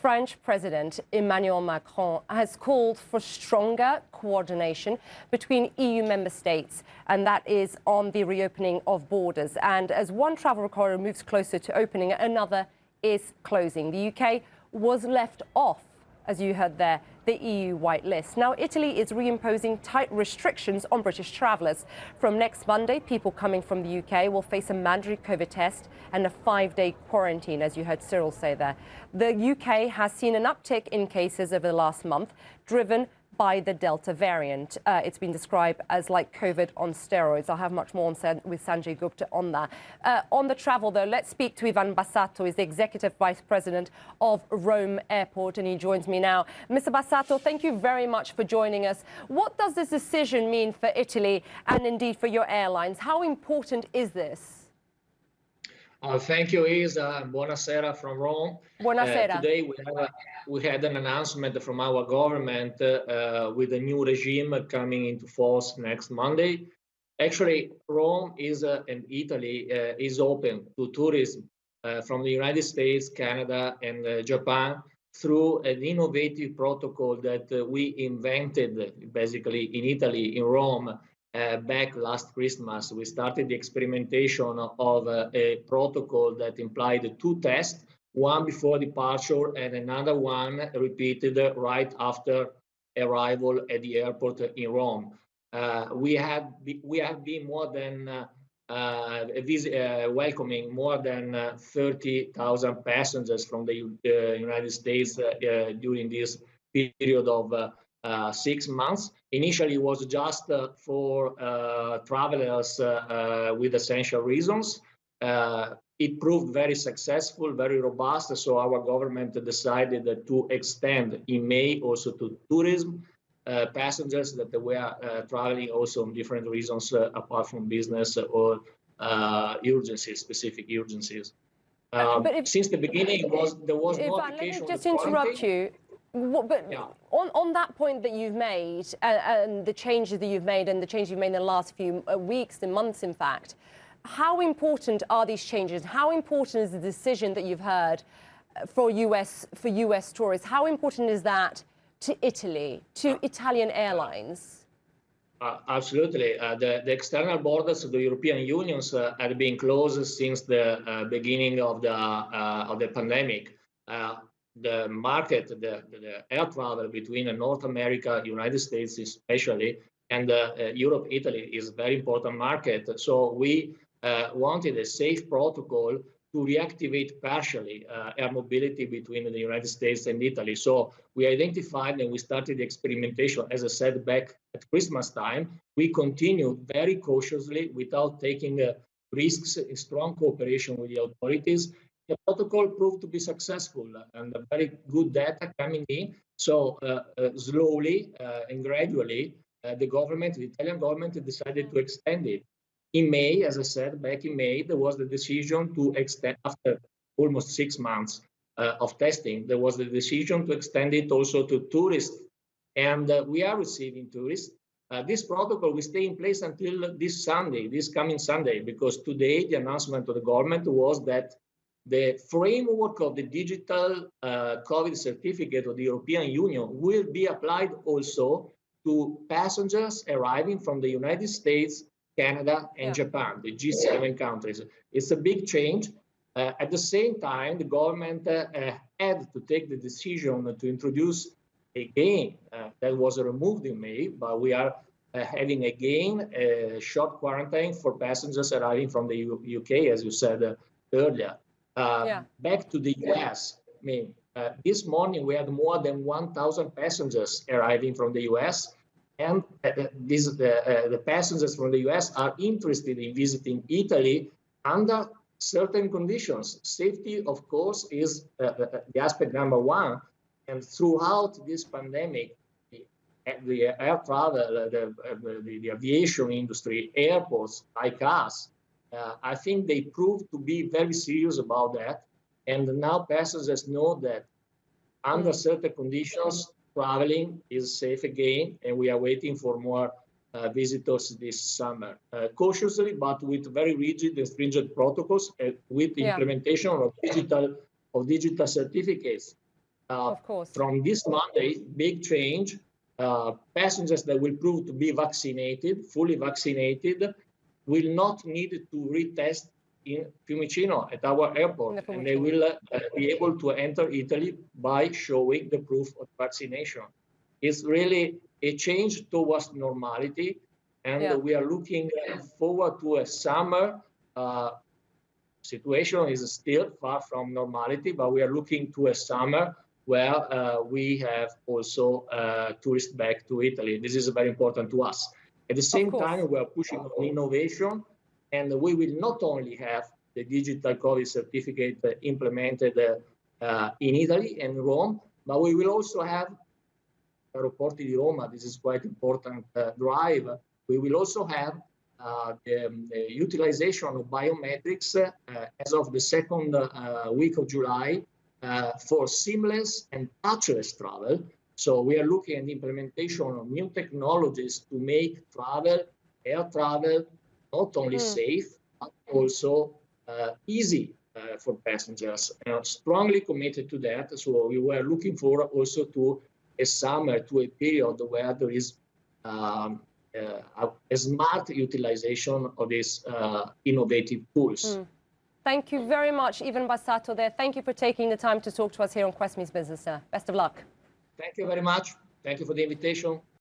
French President Emmanuel Macron has called for stronger coordination between EU member states, and that is on the reopening of borders. And as one travel corridor moves closer to opening, another is closing. The UK was left off, as you heard there, the EU white list. Now, Italy is reimposing tight restrictions on British travellers. From next Monday, people coming from the UK will face a mandatory COVID test and a 5-day quarantine, as you heard Cyril say there. The UK has seen an uptick in cases over the last month, driven by the Delta variant. It's been described as like COVID on steroids. I'll have much more with Sanjay Gupta on that. On the travel, though, let's speak to Ivan Bassato. He's the Executive Vice President of Rome Airport, and he joins me now. Mr. Bassato, thank you very much for joining us. What does this decision mean for Italy and indeed for your airlines? How important is this? Thank you, Isa. Buonasera from Rome. Buonasera. Today we had an announcement from our government with a new regime coming into force next Monday. Actually, Rome and Italy is open to tourism from the United States, Canada, and Japan through an innovative protocol that we invented basically in Italy, in Rome. Back last Christmas, we started the experimentation of a protocol that implied 2 tests, one before departure and another one repeated right after arrival at the airport in Rome. We have been more than welcoming more than 30,000 passengers from the United States during this period of 6 months. Initially, it was just for travelers with essential reasons. It proved very successful, very robust, so our government decided to extend in May also to tourism passengers that were traveling also on different reasons apart from business or urgencies, specific urgencies. Since the beginning, there was no application. Let me just interrupt you. But yeah. on that point that you've made and the changes that you've made and the changes you've made in the last few weeks and months, in fact, how important are these changes? How important is the decision that you've heard for US tourists? How important is that to Italy, to Italian airlines? Absolutely. The external borders of the European Union had been closed since the beginning of the pandemic. The market, the air travel between North America, United States especially, and Europe, Italy is a very important market. So we wanted a safe protocol to reactivate partially air mobility between the United States and Italy. So we identified and we started the experimentation, as I said, back at Christmas time. We continued very cautiously without taking risks in strong cooperation with the authorities. The protocol proved to be successful and very good data coming in. So slowly and gradually, the Italian government decided to extend it. In May, as I said, back in May, there was the decision to extend, after almost 6 months of testing, there was the decision to extend it also to tourists. And we are receiving tourists. This protocol will stay in place until this coming Sunday, because today the announcement of the government was that the framework of the digital COVID certificate of the European Union will be applied also to passengers arriving from the United States, Canada, and Japan, the G7 countries. It's a big change. At the same time, the government had to take the decision to introduce again, that was removed in May, but we are having again a short quarantine for passengers arriving from the UK, as you said earlier. Back to the US, I mean, this morning we had more than 1,000 passengers arriving from the US, and the passengers from the US are interested in visiting Italy under certain conditions. Safety, of course, is the aspect number one, and throughout this pandemic, the air travel, the aviation industry, airports like us, I think they proved to be very serious about that. And now passengers know that under certain conditions, traveling is safe again, and we are waiting for more visitors this summer. Cautiously, but with very rigid and stringent protocols, with the implementation of digital certificates. Of course. From this Monday, big change. Passengers that will prove to be vaccinated, fully vaccinated, will not need to retest in Fiumicino at our airport, and they will be able to enter Italy by showing the proof of vaccination. It's really a change towards normality, and we are looking forward to a summer. Situation is still far from normality, but we are looking to a summer where we have also tourists back to Italy. This is very important to us. At the same time, we are pushing on innovation, and we will not only have the digital COVID certificate implemented in Italy and Rome, but we will also have Aeroporti di Roma. This is quite important drive. We will also have the utilization of biometrics as of the second week of July for seamless and touchless travel. So we are looking at the implementation of new technologies to make travel, air travel, not only safe, but also easy for passengers. And I'm strongly committed to that. So we were looking forward also to a summer, to a period where there is a smart utilization of these innovative tools. Thank you very much, Ivan Bassato there. Thank you for taking the time to talk to us here on Quest Meets Business, sir. Best of luck. Thank you very much. Thank you for the invitation.